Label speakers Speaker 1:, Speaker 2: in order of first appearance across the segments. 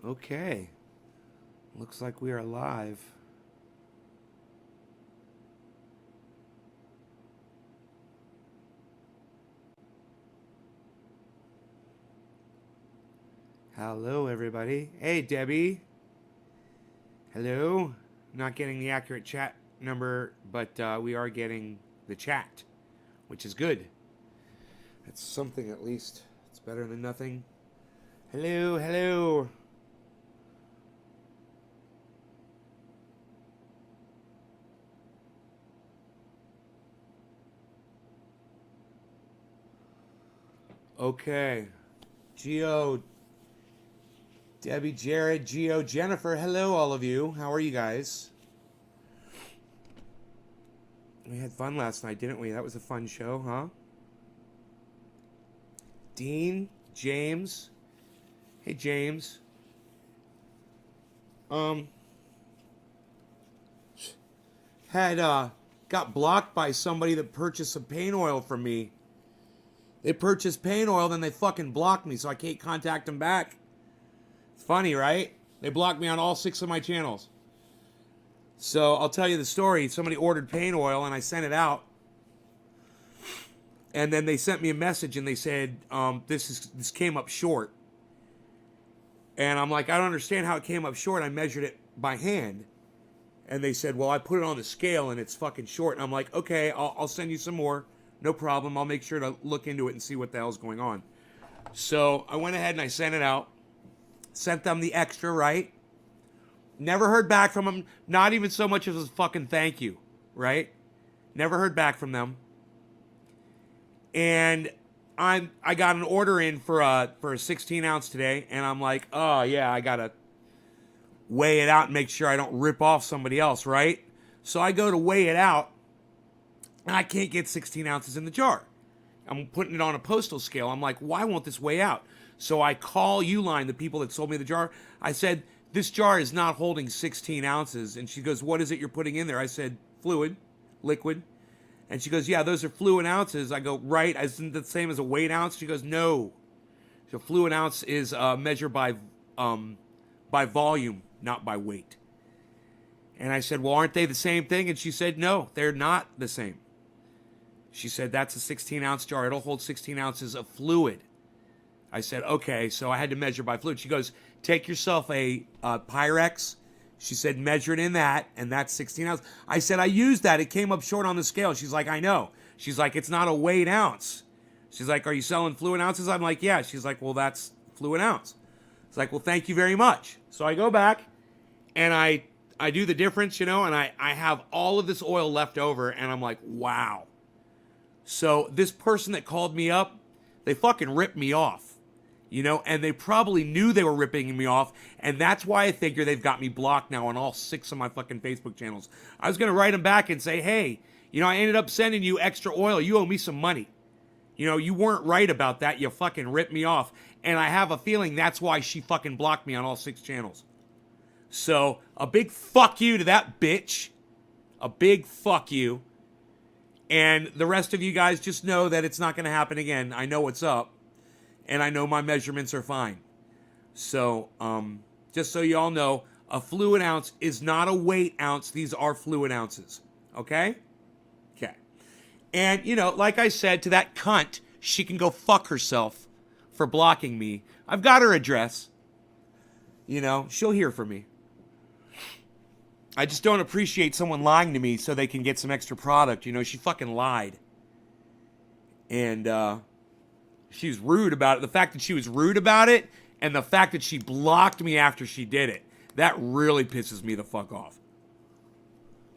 Speaker 1: Okay. Looks like we are live. Hello, everybody. Hey, Debbie. Hello. Not getting the accurate chat number, but we are getting the chat, which is good. That's something at least. It's better than nothing. Hello, hello. Okay. Geo, Debbie, Jared, Geo, Jennifer. Hello, all of you. How are you guys? We had fun last night, didn't we? That was a fun show, huh? Dean, James. Hey, James. Um, had got blocked by somebody that purchased some paint oil from me. They purchased paint oil, then they fucking blocked me, so I can't contact them back. It's funny, right? They blocked me on all 6 of my channels. So I'll tell you the story. Somebody ordered paint oil, and I sent it out. And then they sent me a message, and they said, this came up short. And I'm like, I don't understand how it came up short. I measured it by hand. And they said, well, I put it on the scale, and it's fucking short. And I'm like, okay, I'll send you some more. No problem. I'll make sure to look into it and see what the hell's going on. So I went ahead and I sent it out. Sent them the extra, right? Never heard back from them. Not even so much as a fucking thank you, right? Never heard back from them. And I got an order in for a 16 ounce today, and I'm like, oh yeah, I gotta weigh it out and make sure I don't rip off somebody else, right? So I go to weigh it out, and I can't get 16 ounces in the jar. I'm putting it on a postal scale. I'm like, why won't this weigh out? So I call Uline, the people that sold me the jar. I said, this jar is not holding 16 ounces. And she goes, what is it you're putting in there? I said, fluid, liquid. And she goes, yeah, those are fluid ounces. I go, right, isn't that the same as a weight ounce? She goes, no. So fluid ounce is measured by volume, not by weight. And I said, well, aren't they the same thing? And she said, no, they're not the same. She said, that's a 16-ounce jar. It'll hold 16 ounces of fluid. I said, okay, so I had to measure by fluid. She goes, take yourself a Pyrex. She said, measure it in that, and that's 16 ounces. I said, I used that. It came up short on the scale. She's like, I know. She's like, it's not a weight ounce. She's like, are you selling fluid ounces? I'm like, yeah. She's like, well, that's fluid ounce. It's like, well, thank you very much. So I go back, and I do the difference, and I have all of this oil left over, and I'm like, wow. So this person that called me up, they fucking ripped me off, and they probably knew they were ripping me off, and that's why I figure they've got me blocked now on all 6 of my fucking Facebook channels. I was going to write them back and say, hey, I ended up sending you extra oil. You owe me some money. You weren't right about that. You fucking ripped me off. And I have a feeling that's why she fucking blocked me on all 6 channels. So a big fuck you to that bitch. A big fuck you. And the rest of you guys just know that it's not going to happen again. I know what's up. And I know my measurements are fine. So, just so you all know, a fluid ounce is not a weight ounce. These are fluid ounces. Okay? Okay. And, like I said to that cunt, she can go fuck herself for blocking me. I've got her address. She'll hear from me. I just don't appreciate someone lying to me so they can get some extra product. She fucking lied. And she was rude about it. The fact that she was rude about it and the fact that she blocked me after she did it, that really pisses me the fuck off.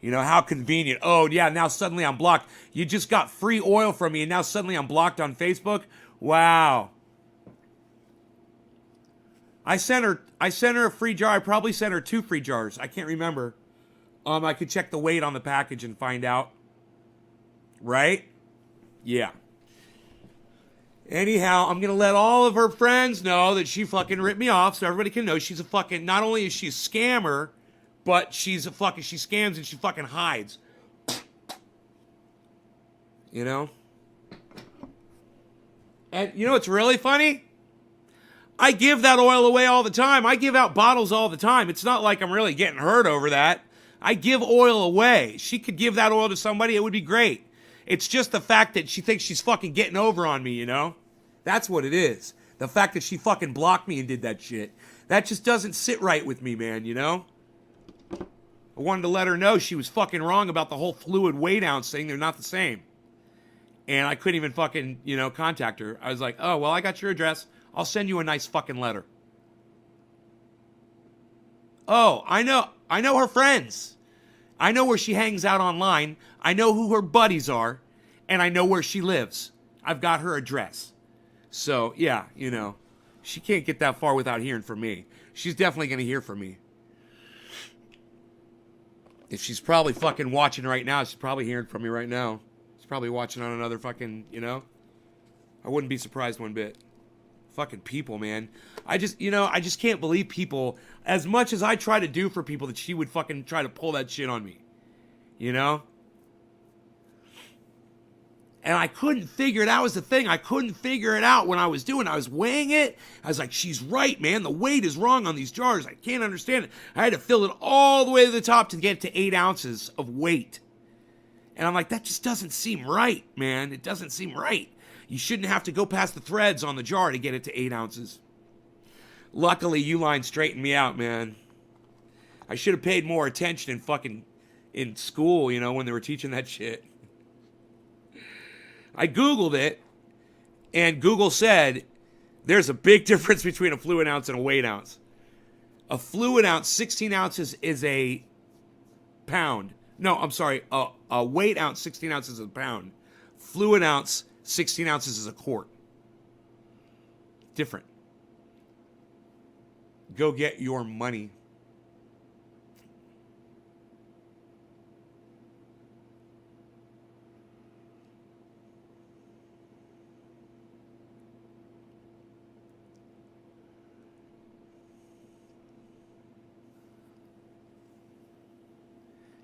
Speaker 1: How convenient. Oh, yeah, now suddenly I'm blocked. You just got free oil from me and now suddenly I'm blocked on Facebook? Wow. I sent her a free jar. I probably sent her 2 free jars. I can't remember. I could check the weight on the package and find out. Right? Yeah. Anyhow, I'm going to let all of her friends know that she fucking ripped me off so everybody can know she's a fucking, not only is she a scammer, but she scams and she fucking hides. And what's really funny? I give that oil away all the time. I give out bottles all the time. It's not like I'm really getting hurt over that. I give oil away. She could give that oil to somebody. It would be great. It's just the fact that she thinks she's fucking getting over on me, you know? That's what it is. The fact that she fucking blocked me and did that shit. That just doesn't sit right with me, man, you know? I wanted to let her know she was fucking wrong about the whole fluid weight ounce thing. They're not the same. And I couldn't even fucking, contact her. I was like, oh, well, I got your address. I'll send you a nice fucking letter. Oh, I know her friends. I know where she hangs out online. I know who her buddies are. And I know where she lives. I've got her address. So, yeah, she can't get that far without hearing from me. She's definitely going to hear from me. If she's probably fucking watching right now, she's probably hearing from me right now. She's probably watching on another fucking, I wouldn't be surprised one bit. Fucking people, man. I just can't believe people, as much as I try to do for people, that she would fucking try to pull that shit on me. And I couldn't figure it out. That was the thing. I couldn't figure it out when I was doing it. I was weighing it. I was like, she's right, man. The weight is wrong on these jars. I can't understand it. I had to fill it all the way to the top to get to 8 ounces of weight. And I'm like, that just doesn't seem right, man. It doesn't seem right. You shouldn't have to go past the threads on the jar to get it to 8 ounces. Luckily, Uline straightened me out, man. I should have paid more attention in school, when they were teaching that shit. I Googled it, and Google said there's a big difference between a fluid ounce and a weight ounce. A fluid ounce, 16 ounces, is a pound. No, I'm sorry. A weight ounce, 16 ounces is a pound. Fluid ounce, 16 ounces is a quart. Different. Go get your money.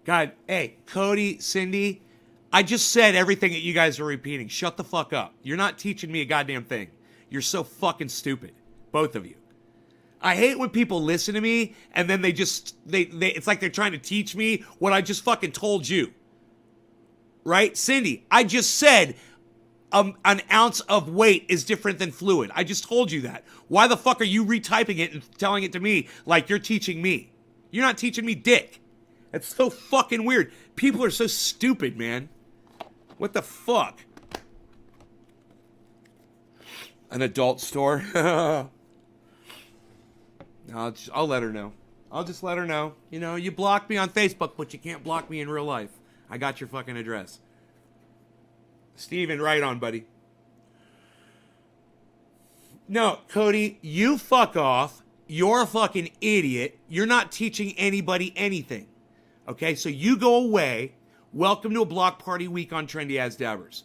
Speaker 1: God, hey, Cody, Cindy, I just said everything that you guys are repeating. Shut the fuck up. You're not teaching me a goddamn thing. You're so fucking stupid. Both of you. I hate when people listen to me and then they it's like they're trying to teach me what I just fucking told you. Right? Cindy, I just said an ounce of weight is different than fluid. I just told you that. Why the fuck are you retyping it and telling it to me like you're teaching me? You're not teaching me dick. That's so fucking weird. People are so stupid, man. What the fuck? An adult store? I'll let her know. I'll just let her know. You blocked me on Facebook, but you can't block me in real life. I got your fucking address. Steven, right on, buddy. No, Cody, you fuck off. You're a fucking idiot. You're not teaching anybody anything. Okay, so you go away. Welcome to a block party week on Trendy As Dabbers.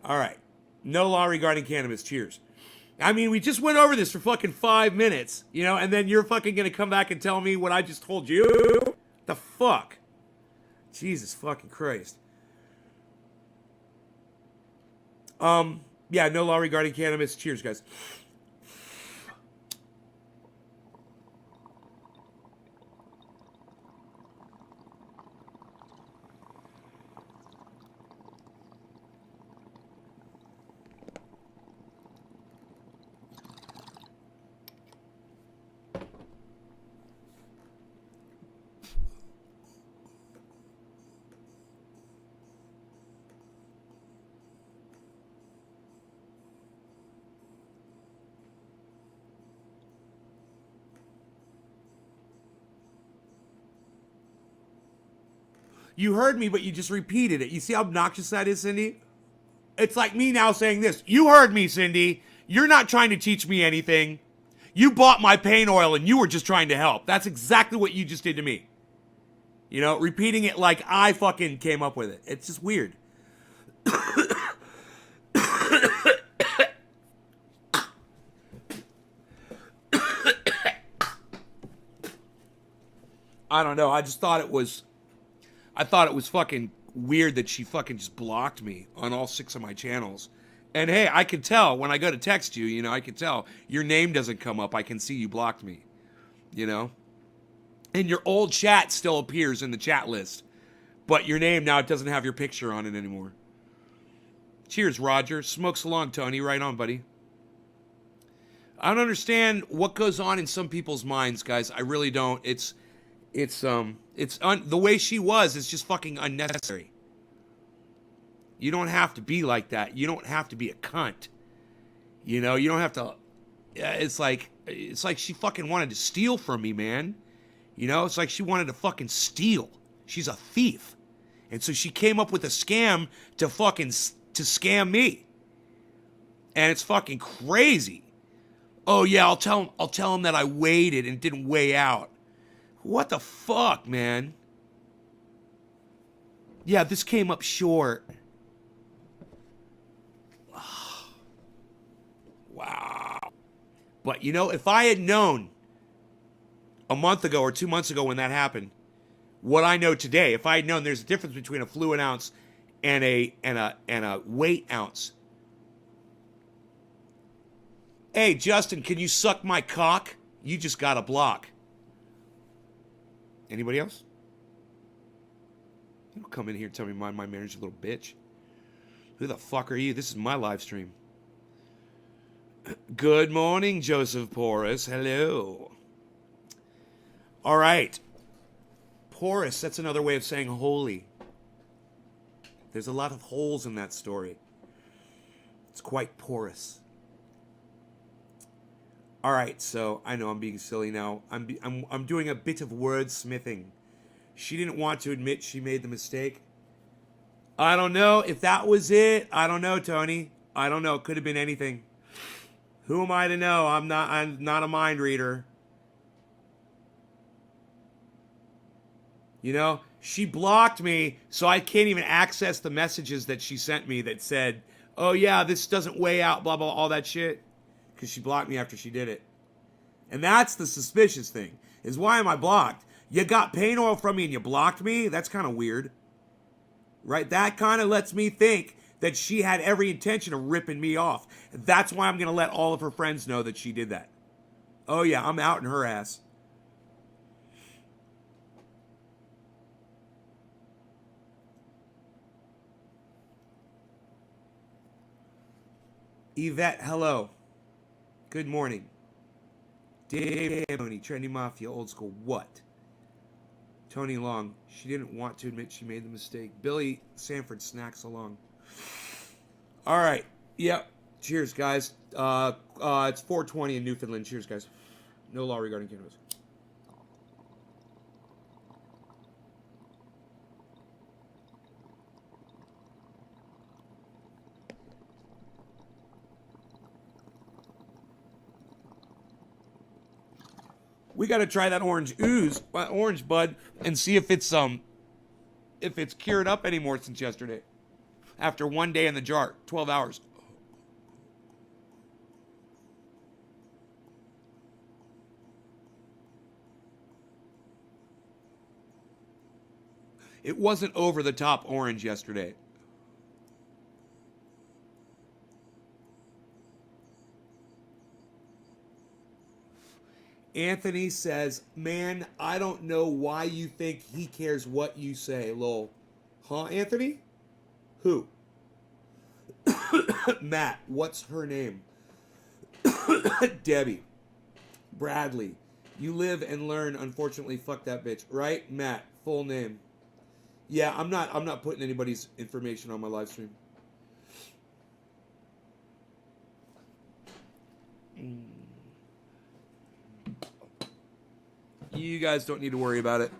Speaker 1: All right. No law regarding cannabis. Cheers. I mean, we just went over this for fucking 5 minutes, and then you're fucking going to come back and tell me what I just told you? The fuck? Jesus fucking Christ. Yeah, no law regarding cannabis. Cheers, guys. You heard me, but you just repeated it. You see how obnoxious that is, Cindy? It's like me now saying this. You heard me, Cindy. You're not trying to teach me anything. You bought my pain oil and you were just trying to help. That's exactly what you just did to me. Repeating it like I fucking came up with it. It's just weird. I don't know. I thought it was fucking weird that she fucking just blocked me on all 6 of my channels And hey, I can tell when I go to text you, I can tell your name doesn't come up. I can see you blocked me, you know? And your old chat still appears in the chat list. But your name now, it doesn't have your picture on it anymore. Cheers, Roger. Smokes along, Tony. Right on, buddy. I don't understand what goes on in some people's minds, guys. I really don't. The way she was is just fucking unnecessary. You don't have to be like that. You don't have to be a cunt. You don't have to. It's like she fucking wanted to steal from me, man. It's like she wanted to fucking steal. She's a thief. And so she came up with a scam to scam me. And it's fucking crazy. Oh yeah, I'll tell him that I waited and it didn't weigh out. What the fuck, man? Yeah, this came up short. Wow. But if I had known a month ago or 2 months ago when that happened, what I know today, if I had known there's a difference between a fluid ounce and a weight ounce. Hey, Justin, can you suck my cock? You just got a block. Anybody else? You don't come in here and tell me mind my manners, you little bitch. Who the fuck are you? This is my live stream. Good morning, Joseph Porus. Hello. All right. Porous, that's another way of saying holy. There's a lot of holes in that story. It's quite porous. All right, so I know I'm being silly now. I'm doing a bit of wordsmithing. She didn't want to admit she made the mistake. I don't know if that was it. I don't know, Tony. I don't know. It could have been anything. Who am I to know? I'm not a mind reader. She blocked me, so I can't even access the messages that she sent me that said, oh yeah, this doesn't weigh out, blah, blah, all that shit. Because she blocked me after she did it. And that's the suspicious thing, is why am I blocked? You got pain oil from me and you blocked me? That's kind of weird. Right? That kind of lets me think that she had every intention of ripping me off. That's why I'm going to let all of her friends know that she did that. Oh yeah, I'm out in her ass. Yvette, hello. Good morning. Dave Tony, Trendy Mafia, old school. What? Tony Long, she didn't want to admit she made the mistake. Billy Sanford snacks along. All right. Yep. Cheers, guys. It's 4:20 in Newfoundland. Cheers, guys. No law regarding cannabis. We got to try that orange bud, and see if it's cured up anymore since yesterday. After 1 day in the jar, 12 hours. It wasn't over the top orange yesterday. Anthony says, man, I don't know why you think he cares what you say, lol. Huh, Anthony? Who? Matt, what's her name? Debbie. Bradley. You live and learn, unfortunately, fuck that bitch. Right? Matt, full name. Yeah, I'm not putting anybody's information on my live stream. You guys don't need to worry about it.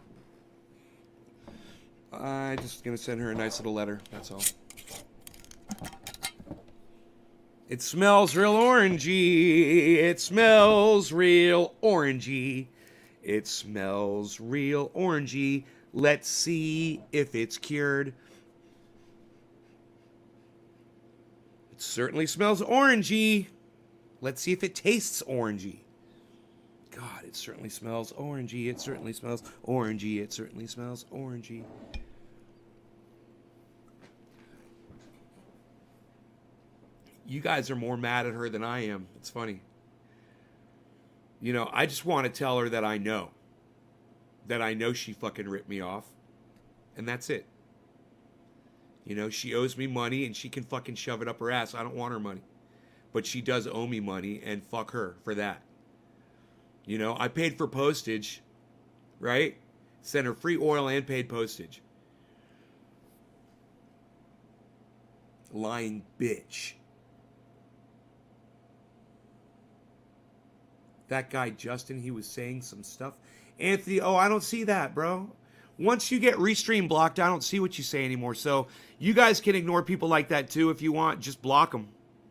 Speaker 1: I'm just going to send her a nice little letter. That's all. It smells real orangey. It smells real orangey. It smells real orangey. Let's see if it's cured. It certainly smells orangey. Let's see if it tastes orangey. God, it certainly smells orangey. It certainly smells orangey. It certainly smells orangey. You guys are more mad at her than I am. It's funny. You know, I just want to tell her that I know. That I know she fucking ripped me off. And that's it. You know, she owes me money and she can fucking shove it up her ass. I don't want her money. But she does owe me money and fuck her for that. You know, I paid for postage, right? Sent her free oil and paid postage. Lying bitch. That guy, Justin, he was saying some stuff. Anthony, oh, I don't see that, bro. Once you get Restream blocked, I don't see what you say anymore. So you guys can ignore people like that too if you want. Just block them.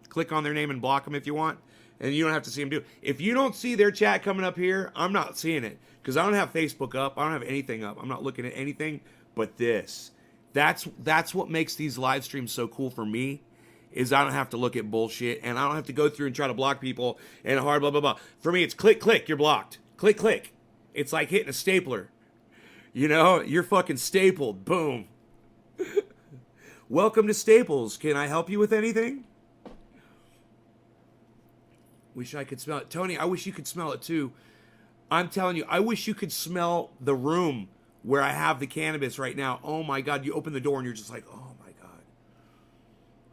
Speaker 1: Click on their name and block them if you want. And you don't have to see them do it. If you don't see their chat coming up here, I'm not seeing it. Because I don't have Facebook up. I don't have anything up. I'm not looking at anything but this. That's what makes these live streams so cool for me. Is I don't have to look at bullshit. And I don't have to go through and try to block people. And hard blah, blah, blah. For me, it's click, click. You're blocked. Click, click. It's like hitting a stapler. You know, you're fucking stapled. Boom. Welcome to Staples. Can I help you with anything? Wish I could smell it. Tony, I wish you could smell it too. I'm telling you, I wish you could smell the room where I have the cannabis right now. Oh my God, you open the door and you're just like, oh my God.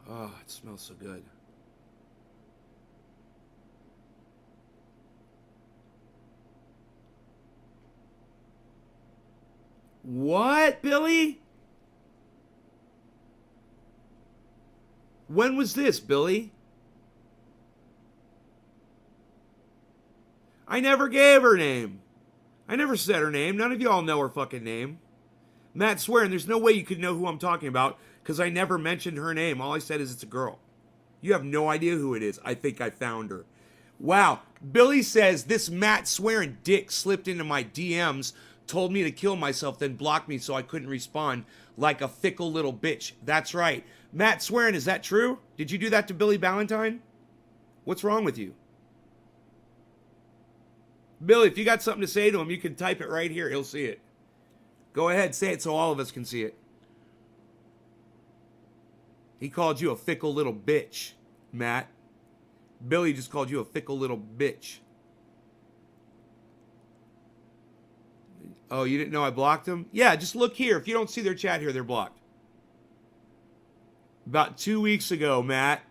Speaker 1: Oh, it smells so good. What, Billy? When was this, Billy? I never gave her name. I never said her name. None of y'all know her fucking name. Matt swearing, there's no way you could know who I'm talking about because I never mentioned her name. All I said is it's a girl. You have no idea who it is. I think I found her. Wow. Billy says this Matt swearing dick slipped into my DMs, told me to kill myself, then blocked me so I couldn't respond like a fickle little bitch. That's right. Matt swearing, is that true? Did you do that to Billy Ballantyne? What's wrong with you? Billy, if you got something to say to him, you can type it right here. He'll see it. Go ahead, say it so all of us can see it. He called you a fickle little bitch, Matt. Billy just called you a fickle little bitch. Oh, you didn't know I blocked them? Yeah, just look here. If you don't see their chat here, they're blocked. About 2 weeks ago, Matt.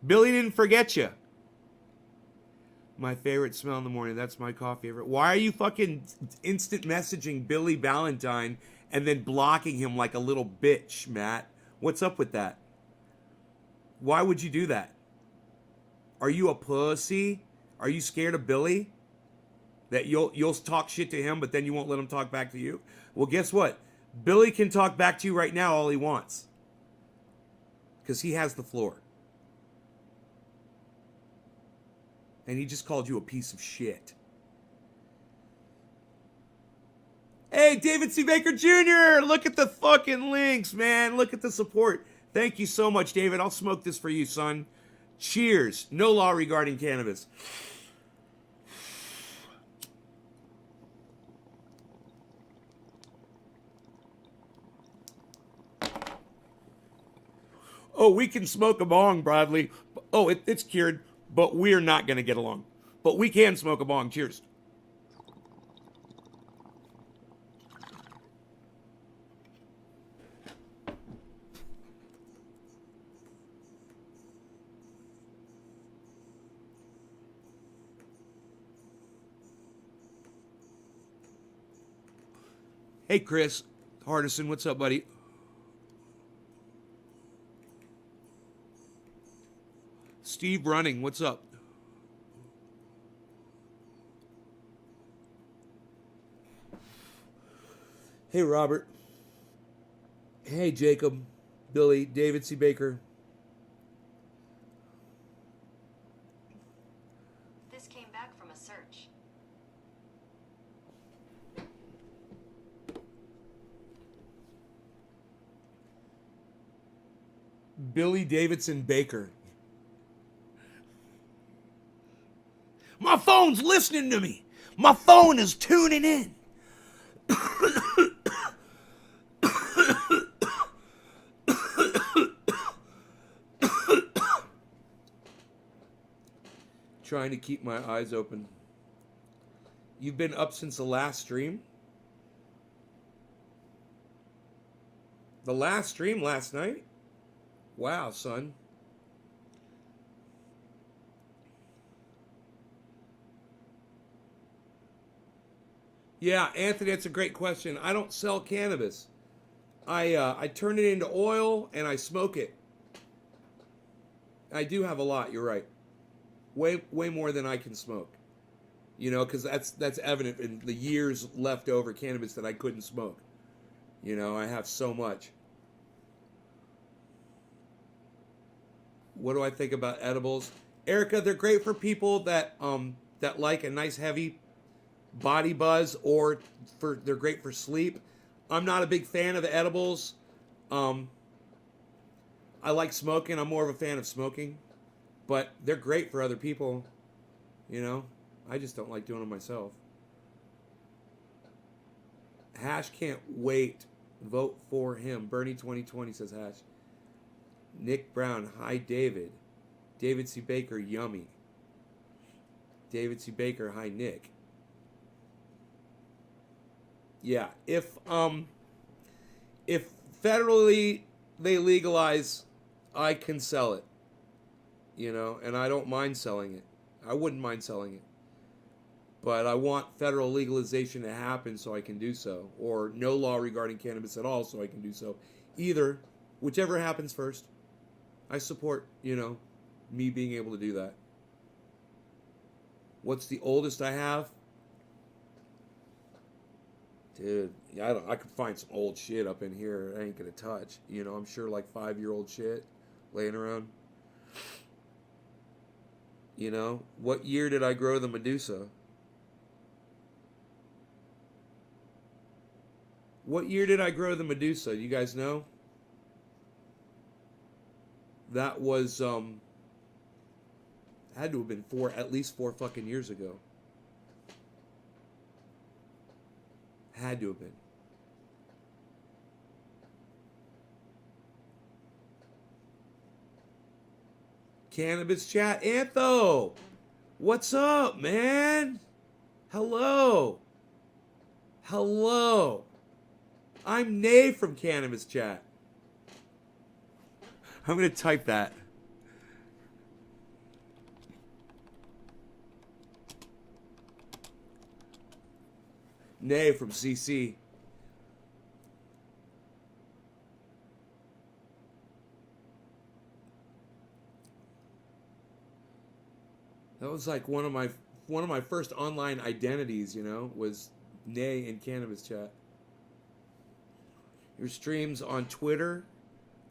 Speaker 1: Billy didn't forget you. My favorite smell in the morning. That's my coffee favorite. Why are you fucking instant messaging Billy Ballantyne and then blocking him like a little bitch, Matt? What's up with that? Why would you do that? Are you a pussy? Are you scared of Billy? That you'll talk shit to him, but then you won't let him talk back to you? Well, guess what? Billy can talk back to you right now all he wants. Because he has the floor. And he just called you a piece of shit. Hey, David C. Baker Jr., look at the fucking links, man. Look at the support. Thank you so much, David. I'll smoke this for you, son. Cheers. No law regarding cannabis. Oh, we can smoke a bong, Bradley. Oh, it's cured, but we're not going to get along. But we can smoke a bong. Cheers. Hey, Chris Hardison, what's up, buddy? Steve Running, what's up? Hey, Robert. Hey, Jacob, Billy, David C. Baker.
Speaker 2: This came back from a search.
Speaker 1: Billy Davidson Baker. My phone's listening to me. My phone is tuning in. Trying to keep my eyes open. You've been up since the last stream? The last stream last night? Wow, son. Yeah, Anthony, that's a great question. I don't sell cannabis. I turn it into oil and I smoke it. I do have a lot, you're right. Way more than I can smoke. You know, because that's evident in the years left over cannabis that I couldn't smoke. You know, I have so much. What do I think about edibles? Erica, they're great for people that like a nice heavy body buzz, or they're great for sleep. I'm not a big fan of edibles. I like smoking. I'm more of a fan of smoking, but they're great for other people. You know, I just don't like doing them myself. Hash can't wait. Vote for him. Bernie 2020 says Hash. Nick Brown. Hi, David. David C. Baker. Yummy. David C. Baker. Hi, Nick. Yeah, if federally they legalize, I can sell it. You know, and I don't mind selling it. I wouldn't mind selling it. But I want federal legalization to happen so I can do so. Or no law regarding cannabis at all so I can do so. Either, whichever happens first. I support, you know, me being able to do that. What's the oldest I have? Dude, yeah, I could find some old shit up in here I ain't gonna touch. You know, I'm sure like 5-year-old shit laying around. You know, what year did I grow the Medusa? What year did I grow the Medusa? You guys know? That was, had to have been at least 4 fucking years ago. Had to have been. Cannabis chat. Antho! What's up, man? Hello. Hello. I'm Nay from Cannabis Chat. I'm going to type that. Nay from CC. That was like one of my first online identities, you know, was Nay in Cannabis Chat. Your streams on Twitter.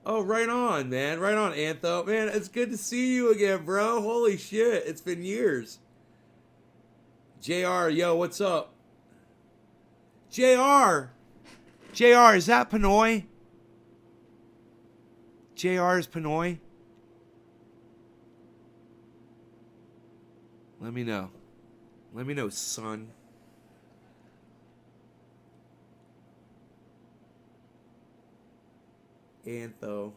Speaker 1: Oh, right on, man. Right on, Antho. Man, it's good to see you again, bro. Holy shit. It's been years. JR, yo, what's up? JR, is that Pinoy? JR is Pinoy? Let me know. Let me know, son. Antho.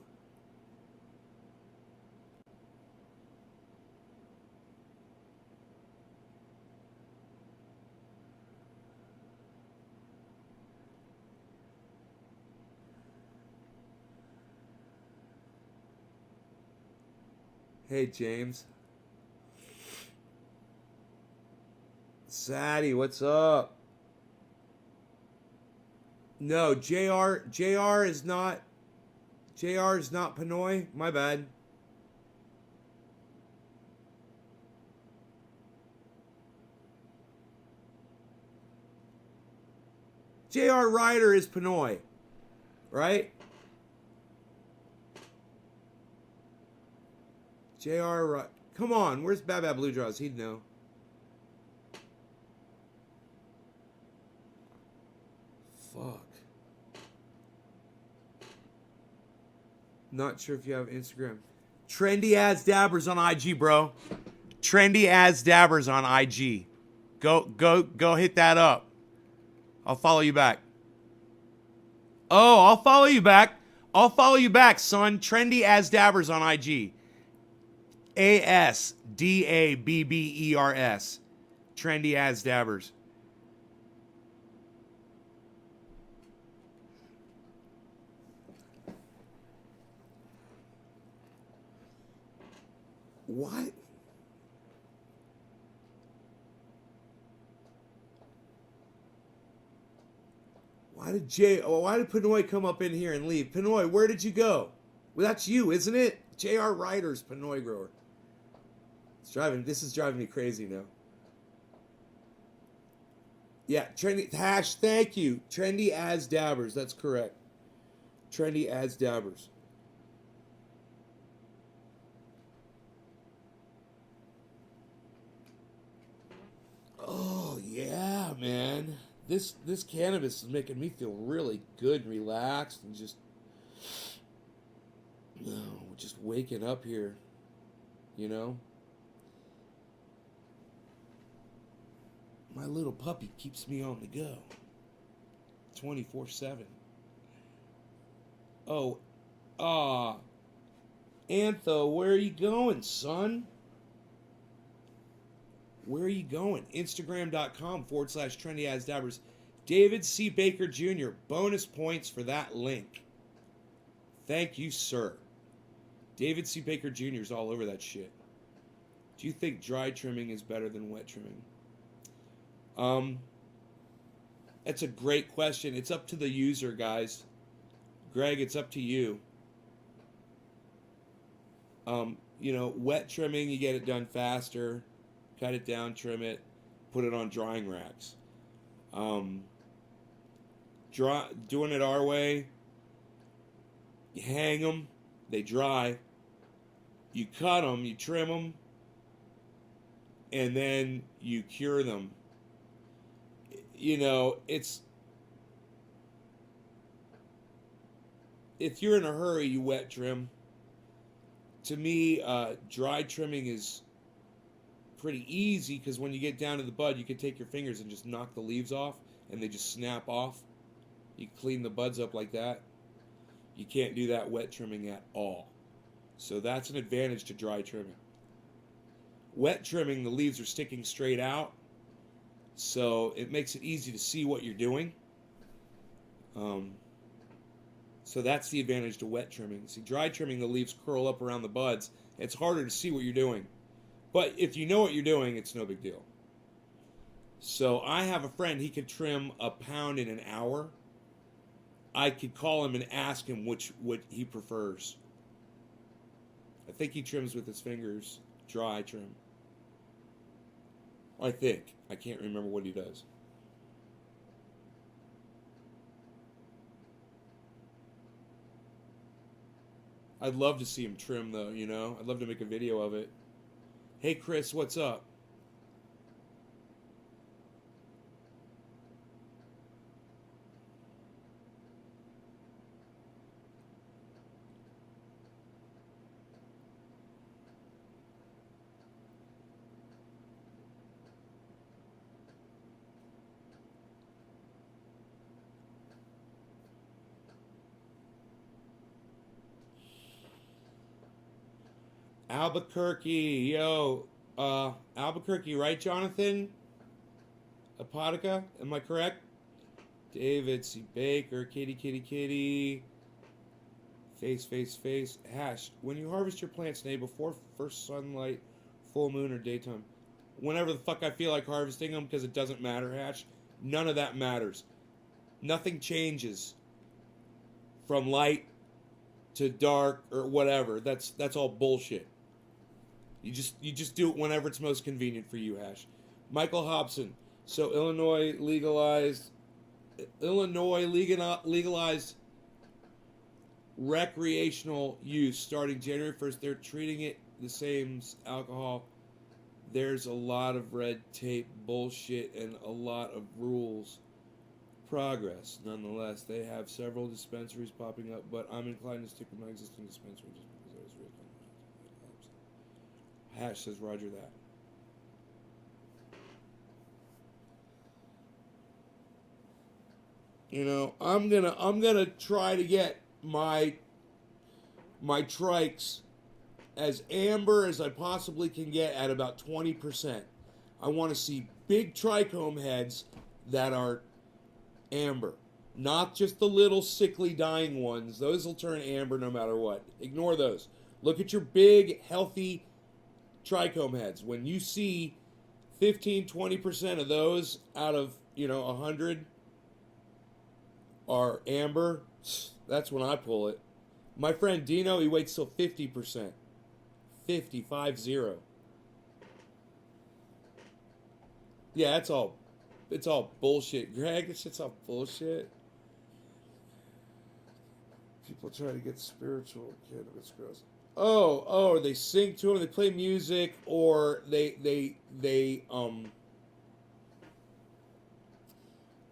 Speaker 1: Hey, James. Sadie, what's up? No, JR is not Pinoy. My bad. JR Ryder is Pinoy, right? JR, come on, where's Bad Bad Blue Jaws? He'd know. Fuck. Not sure if you have Instagram. Trendy as Dabbers on IG, bro. Trendy as Dabbers on IG. Go hit that up. I'll follow you back. Oh, I'll follow you back. I'll follow you back, son. Trendy as Dabbers on IG. ASDABBERS. Trendy as dabbers. What? Why did Pinoy come up in here and leave? Pinoy, where did you go? Well, that's you, isn't it? J.R. Ryder's Pinoy grower. This is driving me crazy now. Yeah, trendy hash, thank you. Trendy as dabbers, that's correct. Trendy as dabbers. Oh yeah, man. This cannabis is making me feel really good and relaxed and just just waking up here, you know? My little puppy keeps me on the go 24/7. Oh, Antho, where are you going, son? Where are you going? Instagram.com/trendyasdabbers. David C. Baker Jr. Bonus points for that link. Thank you, sir. David C. Baker Jr. is all over that shit. Do you think dry trimming is better than wet trimming? That's a great question. It's up to the user, guys. Greg, it's up to you. Wet trimming, you get it done faster. Cut it down, trim it, put it on drying racks. Doing it our way, you hang them, they dry. You cut them, you trim them, and then you cure them. If you're in a hurry, you wet trim. To me, dry trimming is pretty easy because when you get down to the bud, you can take your fingers and just knock the leaves off and they just snap off. You clean the buds up like that. You can't do that wet trimming at all. So that's an advantage to dry trimming. Wet trimming, the leaves are sticking straight out, so it makes it easy to see what you're doing. So that's the advantage to wet trimming. See, dry trimming, the leaves curl up around the buds. It's harder to see what you're doing. But if you know what you're doing, it's no big deal. So I have a friend, he could trim a pound in an hour. I could call him and ask him what he prefers. I think he trims with his fingers, dry trim. I think. I can't remember what he does. I'd love to see him trim though, I'd love to make a video of it. Hey Chris, what's up? Albuquerque, Albuquerque, right, Jonathan? Apotica, am I correct? David C. Baker, kitty. Face. Hash. When you harvest your plants, Nate, before first sunlight, full moon, or daytime? Whenever the fuck I feel like harvesting them, because it doesn't matter, Hash. None of that matters. Nothing changes from light to dark or whatever. That's all bullshit. You just do it whenever it's most convenient for you, Hash. Michael Hobson. So Illinois legalized recreational use starting January 1st. They're treating it the same as alcohol. There's a lot of red tape, bullshit, and a lot of rules. Progress, nonetheless. They have several dispensaries popping up, but I'm inclined to stick with my existing dispensary just because I was really Hash says Roger that. I'm gonna try to get my trikes as amber as I possibly can get at about 20%. I want to see big trichome heads that are amber. Not just the little sickly dying ones. Those will turn amber no matter what. Ignore those. Look at your big, healthy trichome heads. When you see 15, 20% of those out of, 100 are amber, that's when I pull it. My friend Dino, he waits till 50%. 50. Yeah, it's all bullshit. Greg, this shit's all bullshit. People try to get spiritual cannabis grows. Oh, they sing to them, they play music, or they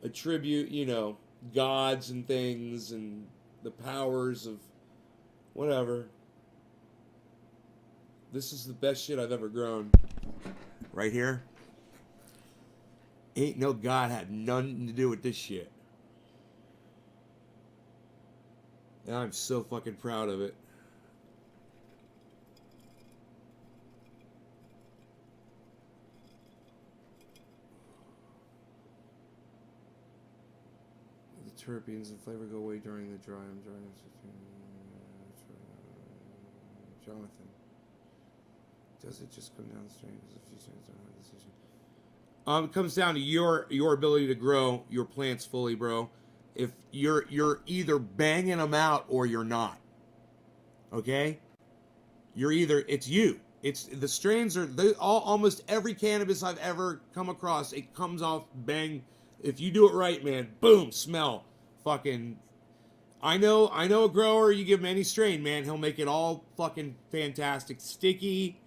Speaker 1: attribute, gods and things and the powers of whatever. This is the best shit I've ever grown. Right here. Ain't no God had nothing to do with this shit. And I'm so fucking proud of it. The terpenes and flavor go away during the dry. Jonathan. Does it just come down the strain? It comes down to your ability to grow your plants fully, bro. If you're either banging them out or you're not. Okay? It's you. It's the strains are almost every cannabis I've ever come across, it comes off bang. If you do it right, man, boom, smell. Fucking I know a grower, you give him any strain, man, he'll make it all fucking fantastic, sticky,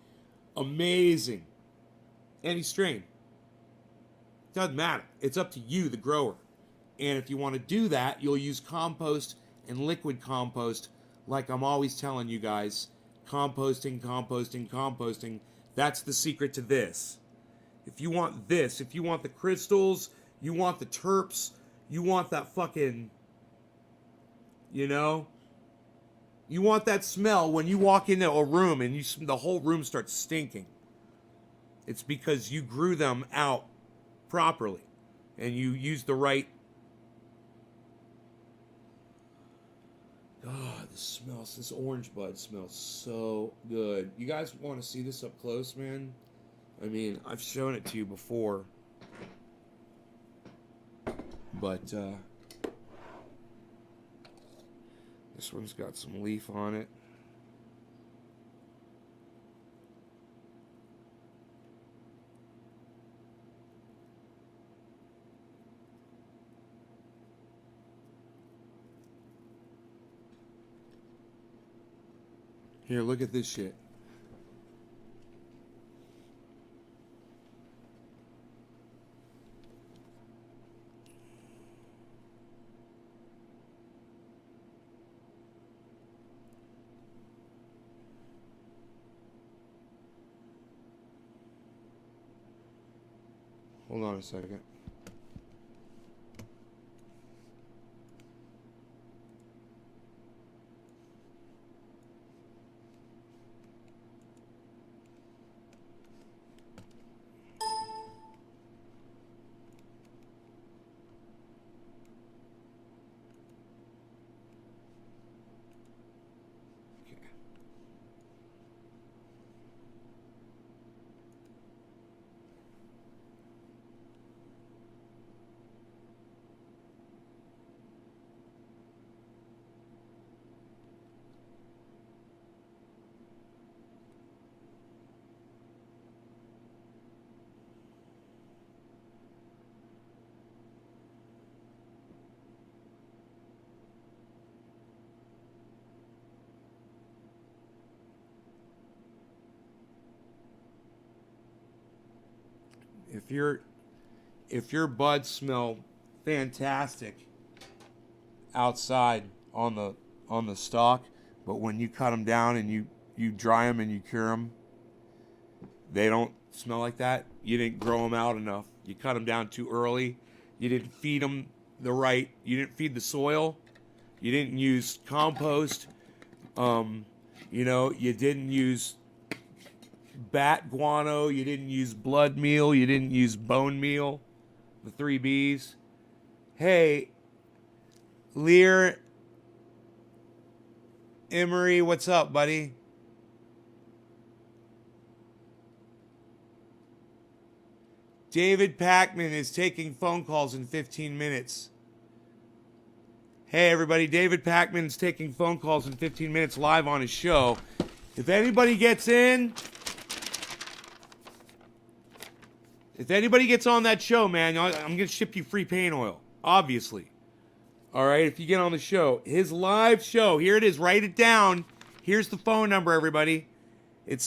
Speaker 1: amazing. Any strain. Doesn't matter. It's up to you, the grower. And if you want to do that, you'll use compost and liquid compost, like I'm always telling you guys. Composting. That's the secret to this. If you want this, if you want the crystals, you want the terps, you want that fucking, you want that smell when you walk into a room and the whole room starts stinking. It's because you grew them out properly and you used the right. God, this orange bud smells so good. You guys want to see this up close, man? I mean, I've shown it to you before. But, this one's got some leaf on it. Here, look at this shit. Hold on a second. If your buds smell fantastic outside on the stalk, but when you cut them down and you dry them and you cure them, they don't smell like that. You didn't grow them out enough. You cut them down too early. You didn't feed them you didn't feed the soil. You didn't use compost. You know, you didn't use bat guano, you didn't use blood meal, you didn't use bone meal, the 3 Bs. Hey, Lear Emery, what's up, buddy? David Pakman is taking phone calls in 15 minutes. Hey, everybody, David Pakman is taking phone calls in 15 minutes live on his show. If anybody gets in, if anybody gets on that show, man, I'm going to ship you free paint oil, obviously. All right, if you get on the show. His live show, here it is, write it down. Here's the phone number, everybody. It's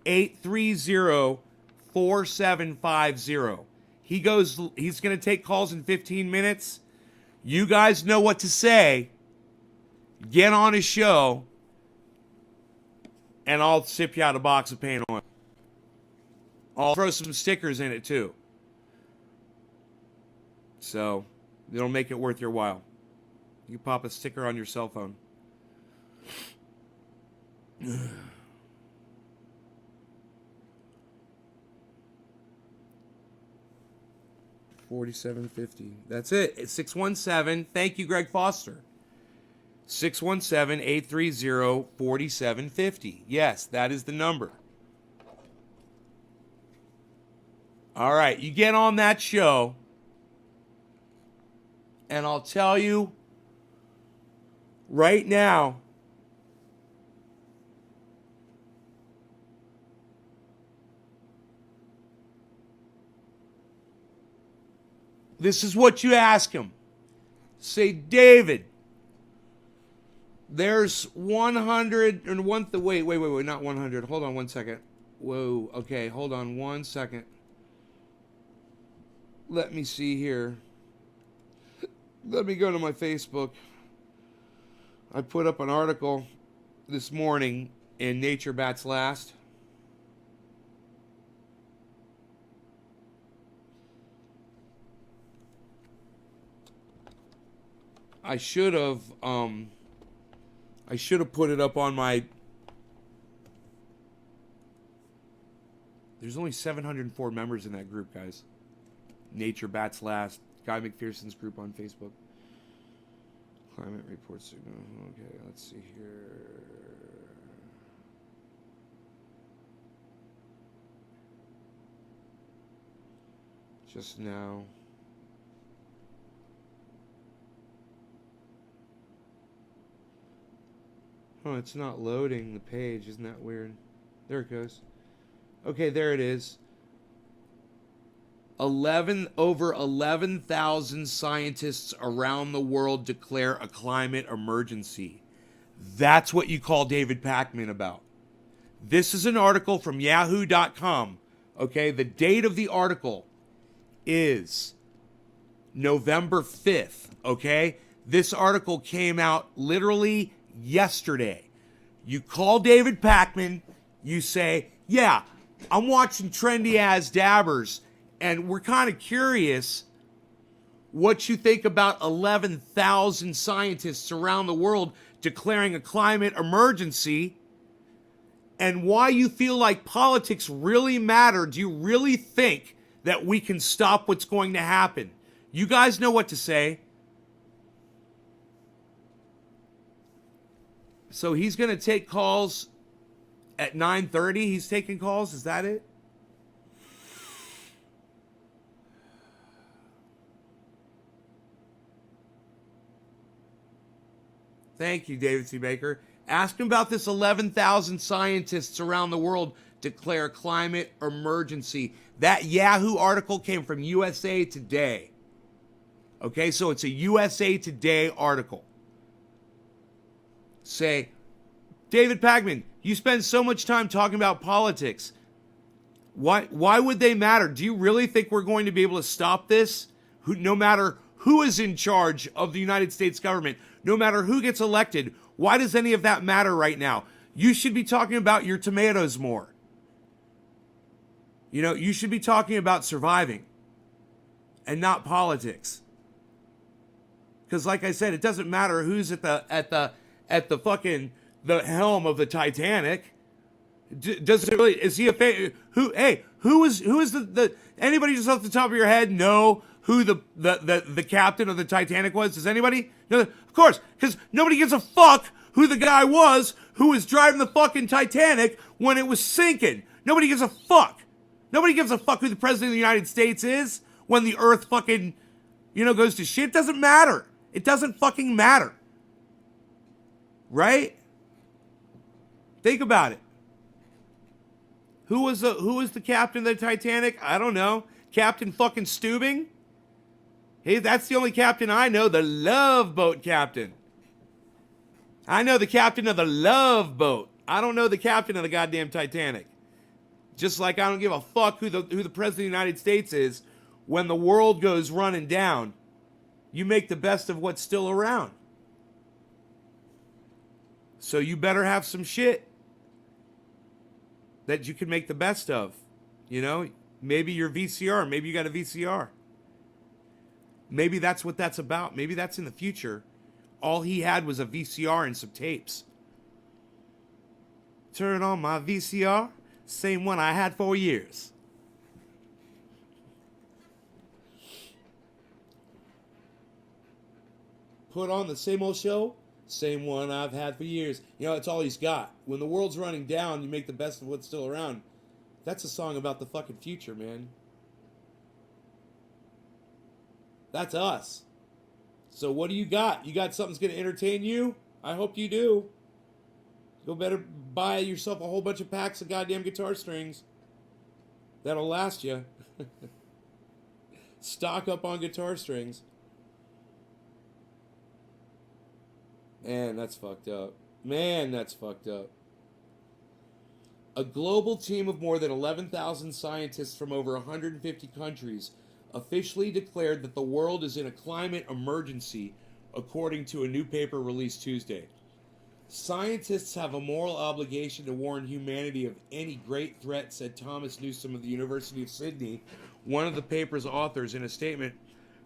Speaker 1: 617-830-4750. He's going to take calls in 15 minutes. You guys know what to say. Get on his show, and I'll ship you out a box of paint oil. I'll throw some stickers in it, too. So, it'll make it worth your while. You can pop a sticker on your cell phone. $47.50. That's it. It's 617. Thank you, Greg Foster. 617-830-4750. Yes, that is the number. All right, you get on that show, and I'll tell you right now, this is what you ask him. Say, David, there's 100 and one. Wait, not 100. Hold on one second. Whoa. Okay, hold on one second. Let me see here. Let me go to my Facebook. I put up an article this morning in Nature Bats Last. I should have put it up on my. There's only 704 members in that group, guys. Nature Bats Last, Guy McPherson's group on Facebook. Climate report signal. Okay, let's see here. Just now. Oh, it's not loading the page. Isn't that weird? There it goes. Okay, there it is. Over 11,000 scientists around the world declare a climate emergency. That's what you call David Pakman about. This is an article from yahoo.com. Okay, the date of the article is November 5th. Okay, this article came out literally yesterday. You call David Pakman, you say, yeah, I'm watching Trendy As Dabbers, and we're kind of curious what you think about 11,000 scientists around the world declaring a climate emergency, and why you feel like politics really matter. Do you really think that we can stop what's going to happen? You guys know what to say. So he's going to take calls at 9:30. He's taking calls. Is that it? Thank you, David C. Baker. Ask him about this 11,000 scientists around the world declare climate emergency. That Yahoo article came from USA Today. Okay, so it's a USA Today article. Say, David Pakman, you spend so much time talking about politics. Why would they matter? Do you really think we're going to be able to stop this? No matter who is in charge of the United States government, no matter who gets elected, why does any of that matter right now? You should be talking about your tomatoes more. You know, you should be talking about surviving and not politics. Because like I said, it doesn't matter who's at the fucking the helm of the Titanic. Does it really? Is he a who? Hey, who is the anybody just off the top of your head know who the captain of the Titanic was? Does anybody? No, of course, because nobody gives a fuck who the guy was who was driving the fucking Titanic when it was sinking. Nobody gives a fuck. Nobody gives a fuck who the president of the United States is when the Earth fucking goes to shit. It doesn't matter. It doesn't fucking matter. Right? Think about it. Who was the captain of the Titanic? I don't know. Captain fucking Stubing? Hey, that's the only captain I know. The Love Boat captain. I know the captain of the Love Boat. I don't know the captain of the goddamn Titanic. Just like I don't give a fuck who the president of the United States is when the world goes running down. You make the best of what's still around. So you better have some shit that you can make the best of. Maybe your VCR, maybe you got a VCR. Maybe that's what that's about. Maybe that's in the future. All he had was a VCR and some tapes. Turn on my VCR, same one I had for years. Put on the same old show, same one I've had for years. It's all he's got. When the world's running down, you make the best of what's still around. That's a song about the fucking future, man. That's us. So what do you got? You got something that's going to entertain you? I hope you do. Go better buy yourself a whole bunch of packs of goddamn guitar strings. That'll last you. Stock up on guitar strings. Man, that's fucked up. Man, that's fucked up. A global team of more than 11,000 scientists from over 150 countries officially declared that the world is in a climate emergency, according to a new paper released Tuesday. Scientists have a moral obligation to warn humanity of any great threat, said Thomas Newsom of the University of Sydney, one of the paper's authors, in a statement.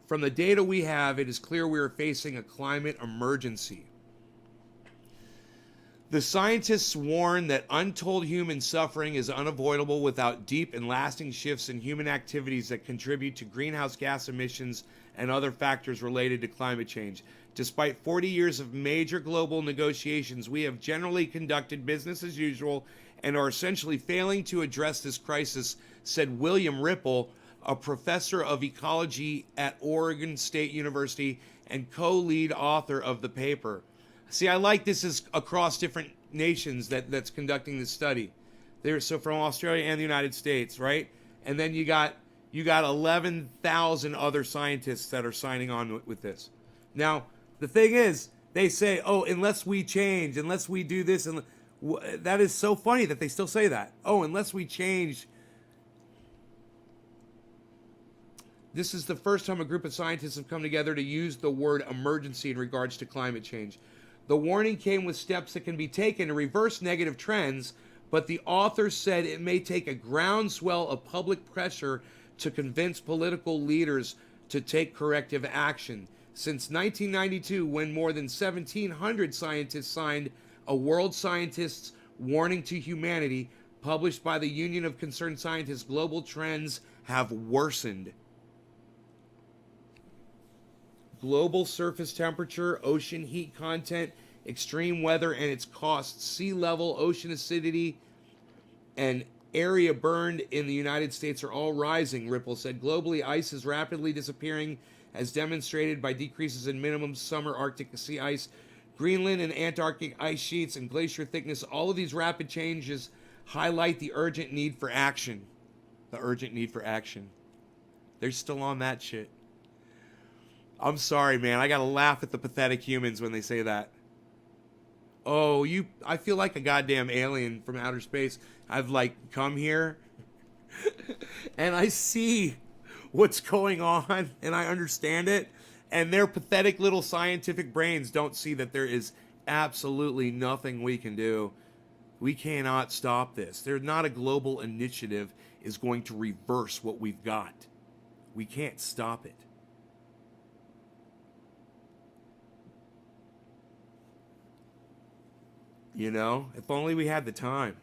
Speaker 1: From the data we have, it is clear we are facing a climate emergency. The scientists warn that untold human suffering is unavoidable without deep and lasting shifts in human activities that contribute to greenhouse gas emissions and other factors related to climate change. Despite 40 years of major global negotiations, we have generally conducted business as usual and are essentially failing to address this crisis, said William Ripple, a professor of ecology at Oregon State University and co-lead author of the paper. See, I like this is across different nations that's conducting this study. So from Australia and the United States, right? And then you got 11,000 other scientists that are signing on with this. Now, the thing is, they say, unless we change, unless we do this, and that is so funny that they still say that. Unless we change. This is the first time a group of scientists have come together to use the word emergency in regards to climate change. The warning came with steps that can be taken to reverse negative trends, but the authors said it may take a groundswell of public pressure to convince political leaders to take corrective action. Since 1992, when more than 1,700 scientists signed a World Scientists' Warning to Humanity, published by the Union of Concerned Scientists, global trends have worsened. Global surface temperature, ocean heat content, extreme weather and its costs, sea level, ocean acidity, and area burned in the United States are all rising, Ripple said. Globally, ice is rapidly disappearing, as demonstrated by decreases in minimum summer Arctic sea ice, Greenland and Antarctic ice sheets, and glacier thickness. All of these rapid changes highlight the urgent need for action. The urgent need for action. They're still on that shit. I'm sorry, man. I gotta laugh at the pathetic humans when they say that. I feel like a goddamn alien from outer space. I've come here and I see what's going on and I understand it. And their pathetic little scientific brains don't see that there is absolutely nothing we can do. We cannot stop this. There's not a global initiative is going to reverse what we've got. We can't stop it. You know, if only we had the time.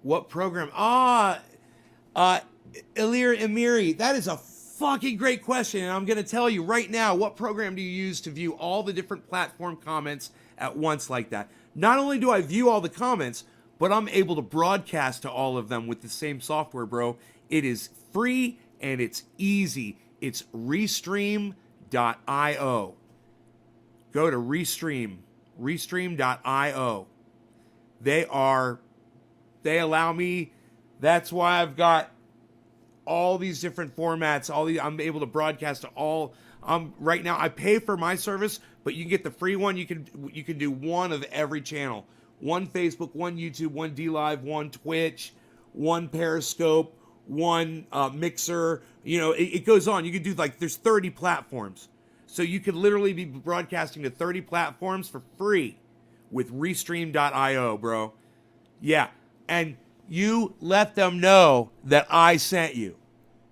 Speaker 1: What program? Ilir Emiri, that is a fucking great question. And I'm going to tell you right now, what program do you use to view all the different platform comments at once like that? Not only do I view all the comments, but I'm able to broadcast to all of them with the same software, bro. It is free and it's easy. It's Restream.io. Go to Restream.io. They allow me, that's why I've got all these different formats, I'm able to broadcast to all. Right now I pay for my service, but you can get the free one. You can do one of every channel. One Facebook, one YouTube, one DLive, one Twitch, one Periscope, one Mixer. You know, it goes on. You can do there's 30 platforms. So you could literally be broadcasting to 30 platforms for free with Restream.io, bro. Yeah. And you let them know that I sent you.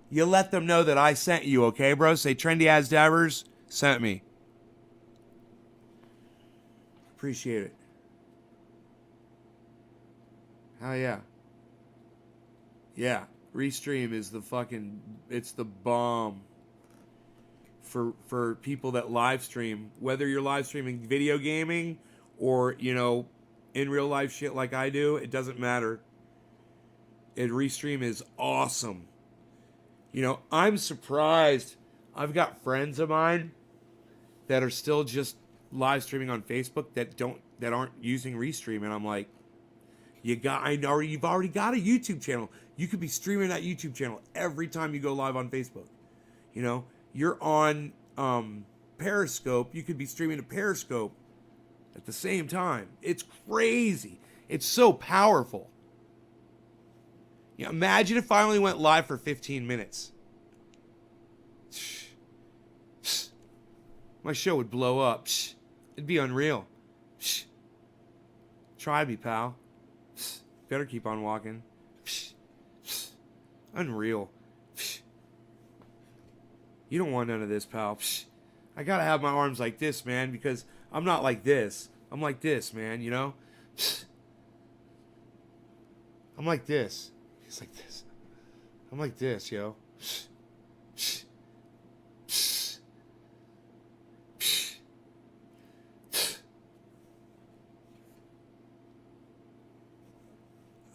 Speaker 1: You let them know that I sent you, okay, bro? Say Trendy As Dabbers sent me. Appreciate it. Hell yeah. Yeah. Restream is it's the bomb for people that live stream. Whether you're live streaming video gaming or, you know, in real life shit like I do, it doesn't matter. And Restream is awesome. You know, I'm surprised. I've got friends of mine that are still just live streaming on Facebook that aren't using Restream, and I'm like, you've already got a YouTube channel. You could be streaming that YouTube channel every time you go live on Facebook. You know, you're on Periscope. You could be streaming to Periscope at the same time. It's crazy. It's so powerful. You know, imagine if I only went live for 15 minutes. My show would blow up. It'd be unreal. Try me, pal. Better keep on walking. Unreal. You don't want none of this, pal. I gotta have my arms like this, man, because I'm not like this. I'm like this, man, you know? I'm like this. He's like this. I'm like this, yo.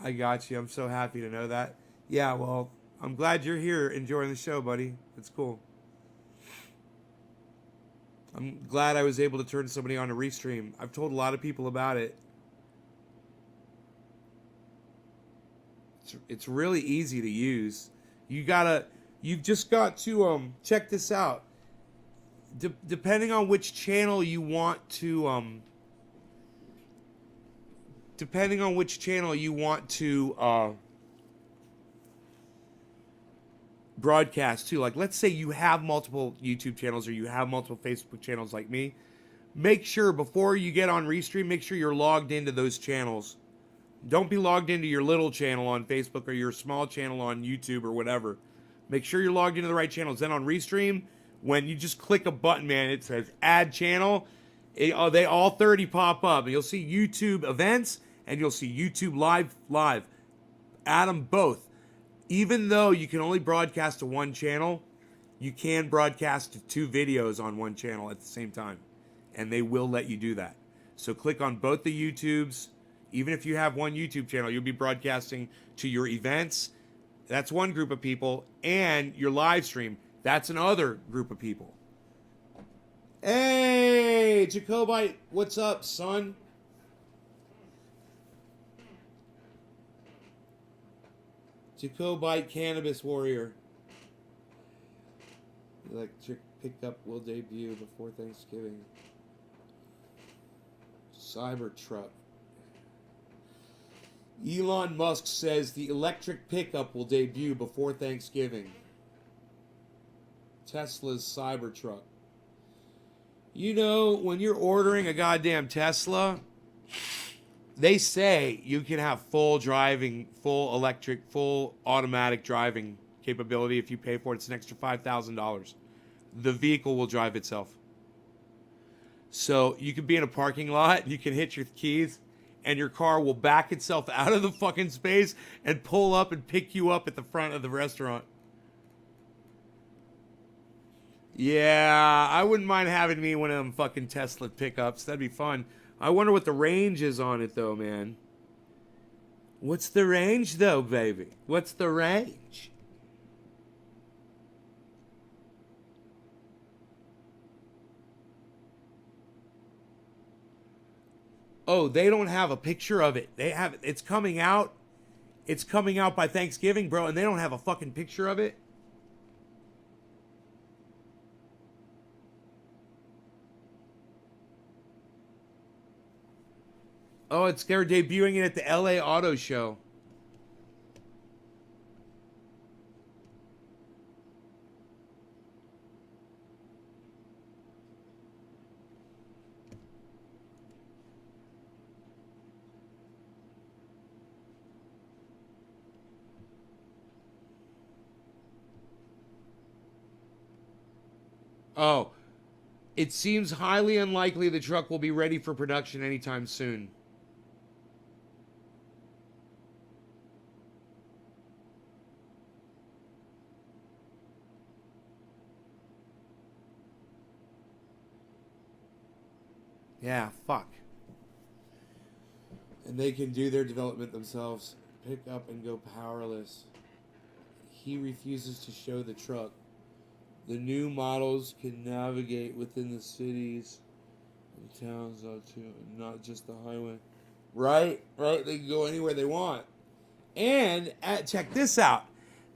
Speaker 1: I got you. I'm so happy to know that. Yeah, well, I'm glad you're here enjoying the show, buddy. That's cool. I'm glad I was able to turn somebody on to Restream. I've told a lot of people about it. It's really easy to use. You've just got to check this out. Depending on which channel you want to broadcast to, like, let's say you have multiple YouTube channels or you have multiple Facebook channels like me, make sure before you get on Restream, make sure you're logged into those channels. Don't be logged into your little channel on Facebook or your small channel on YouTube or whatever. Make sure you're logged into the right channels. Then on Restream, when you just click a button, man, it says add channel. They all 30 pop up. And you'll see YouTube events and you'll see YouTube live. Add them both. Even though you can only broadcast to one channel, you can broadcast to 2 videos on one channel at the same time. And they will let you do that. So click on both the YouTubes. Even if you have one YouTube channel, you'll be broadcasting to your events. That's one group of people. And your live stream. That's another group of people. Hey, Jacobite, what's up, son? Jacobite Cannabis Warrior. Electric pickup will debut before Thanksgiving. Cybertruck. Elon Musk says the electric pickup will debut before Thanksgiving. Tesla's Cybertruck. You know, when you're ordering a goddamn Tesla, they say you can have full driving, full electric, full automatic driving capability if you pay for it. It's an extra $5,000. The vehicle will drive itself. So you could be in a parking lot, you can hit your keys, and your car will back itself out of the fucking space and pull up and pick you up at the front of the restaurant. Yeah, I wouldn't mind having me one of them fucking Tesla pickups. That'd be fun. I wonder what the range is on it though, man. What's the range though, baby? What's the range? Oh, they don't have a picture of it. They have it's coming out. It's coming out by Thanksgiving, bro, and they don't have a fucking picture of it. Oh, they're debuting it at the LA Auto Show. Oh, it seems highly unlikely the truck will be ready for production anytime soon. Yeah, fuck. And they can do their development themselves. Pick up and go powerless. He refuses to show the truck. The new models can navigate within the cities and towns, too, not just the highway. Right? Right? They can go anywhere they want. And check this out.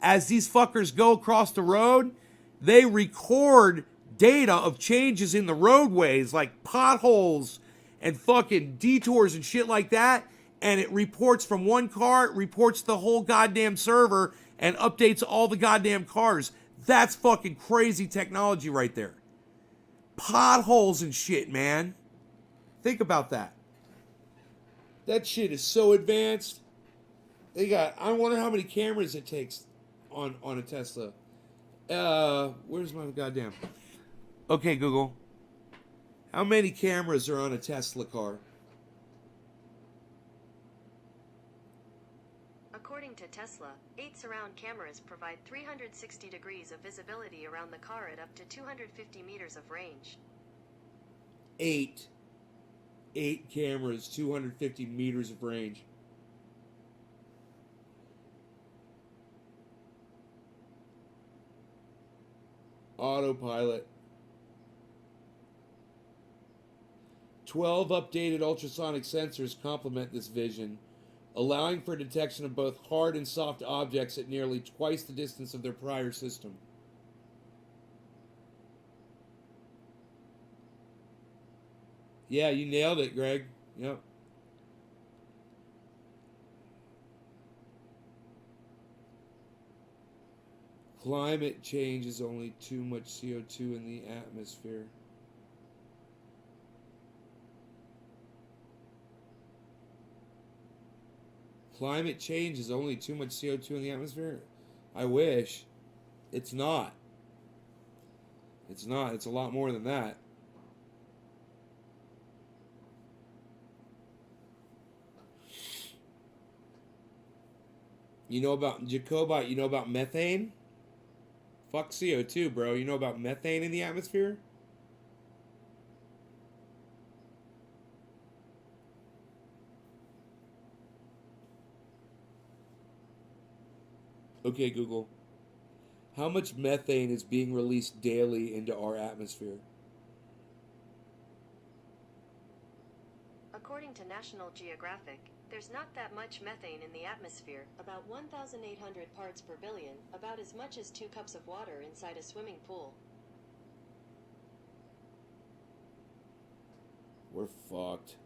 Speaker 1: As these fuckers go across the road, they record data of changes in the roadways, like potholes and fucking detours and shit like that. And it reports from one car, it reports the whole goddamn server and updates all the goddamn cars. That's fucking crazy technology right there. Potholes and shit, man. Think about that. That shit is so advanced. I wonder how many cameras it takes on a Tesla. Where's my goddamn? Okay, Google. How many cameras are on a Tesla car?
Speaker 2: According to Tesla, 8 surround cameras provide 360 degrees of visibility around the car at up to 250 meters of range.
Speaker 1: Eight cameras, 250 meters of range. Autopilot. 12 updated ultrasonic sensors complement this vision, allowing for detection of both hard and soft objects at nearly twice the distance of their prior system. Yeah, you nailed it, Greg. Yep. Climate change is only too much CO2 in the atmosphere. Climate change is only too much CO2 in the atmosphere? I wish. It's not. It's not. It's a lot more than that. You know about Jacobite, you know about methane? Fuck CO2, bro. You know about methane in the atmosphere? Okay, Google. How much methane is being released daily into our atmosphere?
Speaker 2: According to National Geographic, there's not that much methane in the atmosphere, about 1,800 parts per billion, about as much as 2 cups of water inside a swimming pool.
Speaker 1: We're fucked.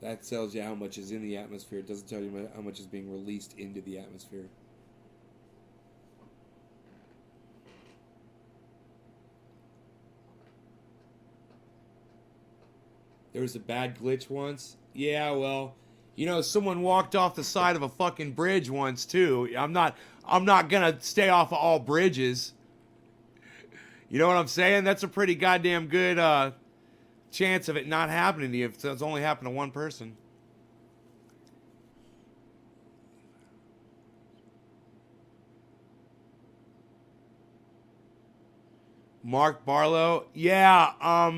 Speaker 1: That tells you how much is in the atmosphere. It doesn't tell you how much is being released into the atmosphere. There was a bad glitch once. Yeah, well, You know, someone walked off the side of a fucking bridge once too. I'm not gonna stay off of all bridges. You know what I'm saying? That's a pretty goddamn good chance of it not happening to you if it's only happened to one person. Mark Barlow. Yeah,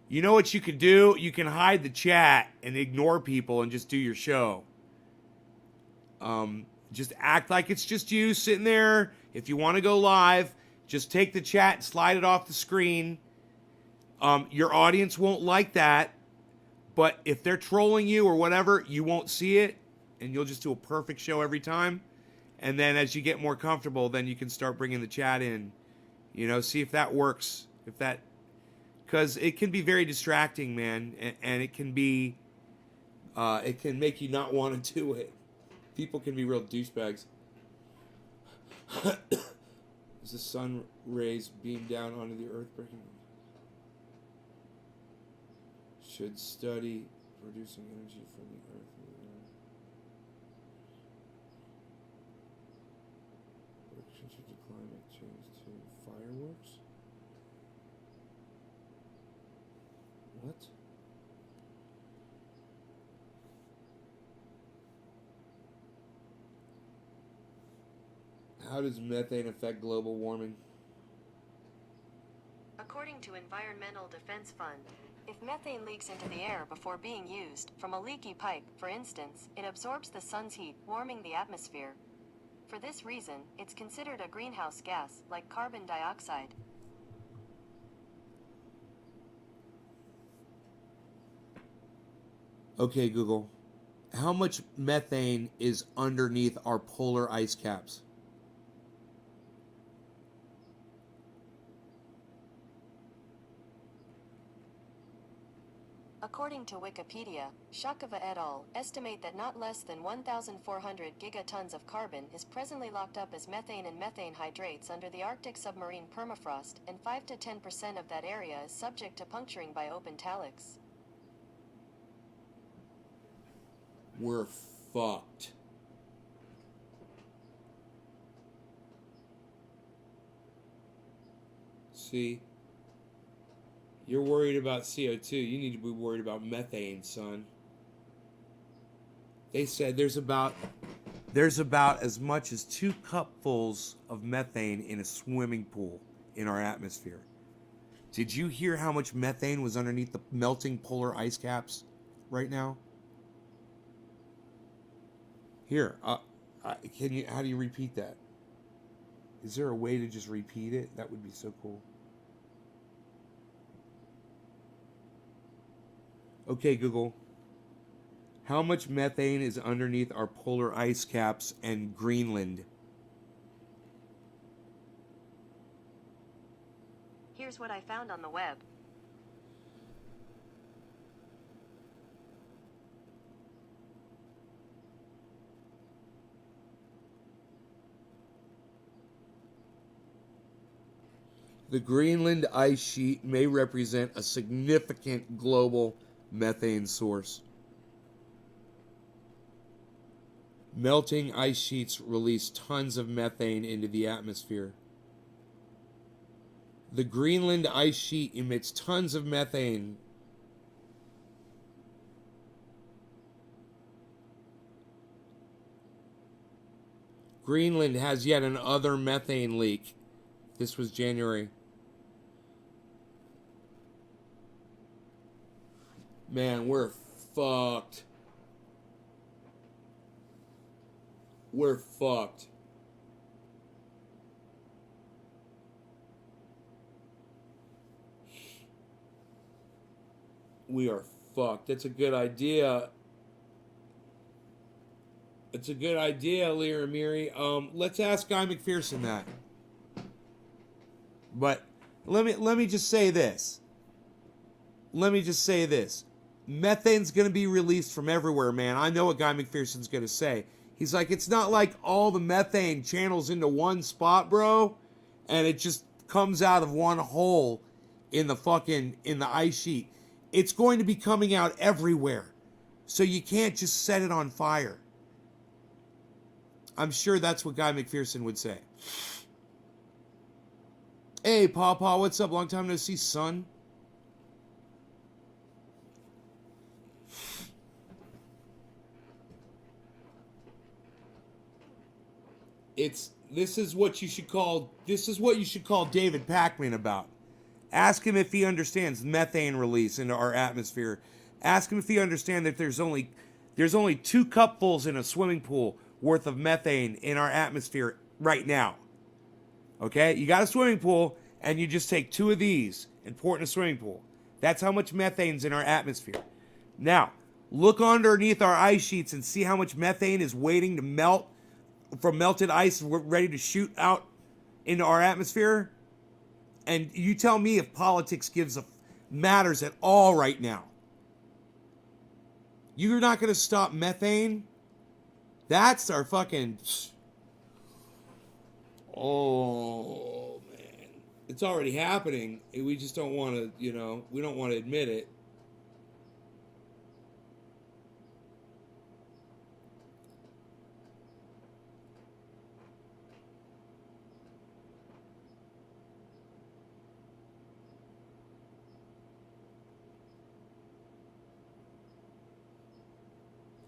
Speaker 1: you know what you could do? You can hide the chat and ignore people and just do your show. Just act like it's just you sitting there. If you want to go live, just take the chat and slide it off the screen. Your audience won't like that, but if they're trolling you or whatever, you won't see it, and you'll just do a perfect show every time. And then as you get more comfortable, then you can start bringing the chat in. You know, see if that works. If that, because it can be very distracting, man, and it can be, it can make you not want to do it. People can be real douchebags. As the sun rays beam down onto the earth, breaking. Should study producing energy from the earth. Reactions to climate change to fireworks. What? How does methane affect global warming?
Speaker 2: According to Environmental Defense Fund, if methane leaks into the air before being used, from a leaky pipe, for instance, it absorbs the sun's heat, warming the atmosphere. For this reason, it's considered a greenhouse gas, like carbon dioxide.
Speaker 1: Okay, Google. How much methane is underneath our polar ice caps?
Speaker 2: According to Wikipedia, Shakova et al. Estimate that not less than 1,400 gigatons of carbon is presently locked up as methane and methane hydrates under the Arctic submarine permafrost, and 5 to 10% of that area is subject to puncturing by open talus.
Speaker 1: We're fucked. See? You're worried about CO2. You need to be worried about methane, son. They said there's about as much as 2 cupfuls of methane in a swimming pool in our atmosphere. Did you hear how much methane was underneath the melting polar ice caps right now? Here, can you? How do you repeat that? Is there a way to just repeat it? That would be so cool. Okay, Google. How much methane is underneath our polar ice caps and Greenland?
Speaker 2: Here's what I found on the web.
Speaker 1: The Greenland ice sheet may represent a significant global methane source. Melting ice sheets release tons of methane into the atmosphere. The Greenland ice sheet emits tons of methane. Greenland has yet another methane leak. This was January. Man, we're fucked. We're fucked. We are fucked. That's a good idea. It's a good idea, Lear Amiri. Let's ask Guy McPherson that. But let me just say this. Methane's going to be released from everywhere, man. I know what Guy McPherson's going to say. He's like, it's not like all the methane channels into one spot, bro, and it just comes out of one hole in the ice sheet. It's going to be coming out everywhere. So you can't just set it on fire. I'm sure that's what Guy McPherson would say. Hey, Pawpaw, what's up? Long time no see, son. This is what you should call David Pakman about. Ask him if he understands methane release into our atmosphere. Ask him if he understands that there's only 2 cupfuls in a swimming pool worth of methane in our atmosphere right now. Okay? You got a swimming pool and you just take 2 of these and pour it in a swimming pool. That's how much methane's in our atmosphere. Now, look underneath our ice sheets and see how much methane is waiting to melt from melted ice ready to shoot out into our atmosphere. And you tell me if politics matters at all right now. You're not going to stop methane? That's our fucking... Oh, man. It's already happening. We just don't want to, we don't want to admit it.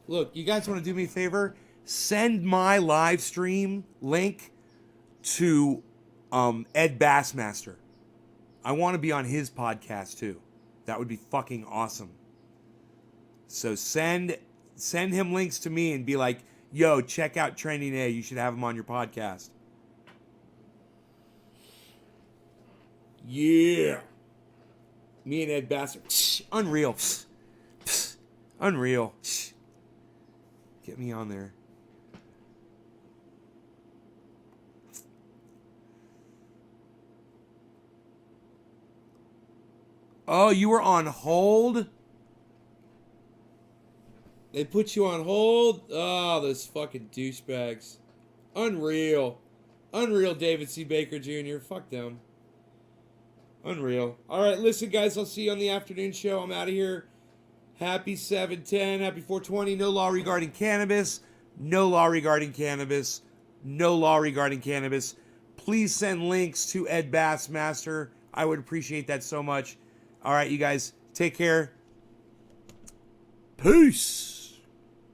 Speaker 1: Look, you guys want to do me a favor? Send my live stream link to Ed Bassmaster. I want to be on his podcast too. That would be fucking awesome. So send him links to me and be like, yo, check out Trending A. You should have him on your podcast. Yeah. Me and Ed Bassmaster. Unreal. Unreal. Get me on there. Oh, you were on hold? They put you on hold? Oh, those fucking douchebags. Unreal. Unreal, David C. Baker Jr. Fuck them. Unreal. All right, listen, guys. I'll see you on the afternoon show. I'm out of here. Happy 7/10. Happy 4/20. No law regarding cannabis. No law regarding cannabis. No law regarding cannabis. Please send links to Ed Bassmaster. I would appreciate that so much. All right, you guys. Take care. Peace.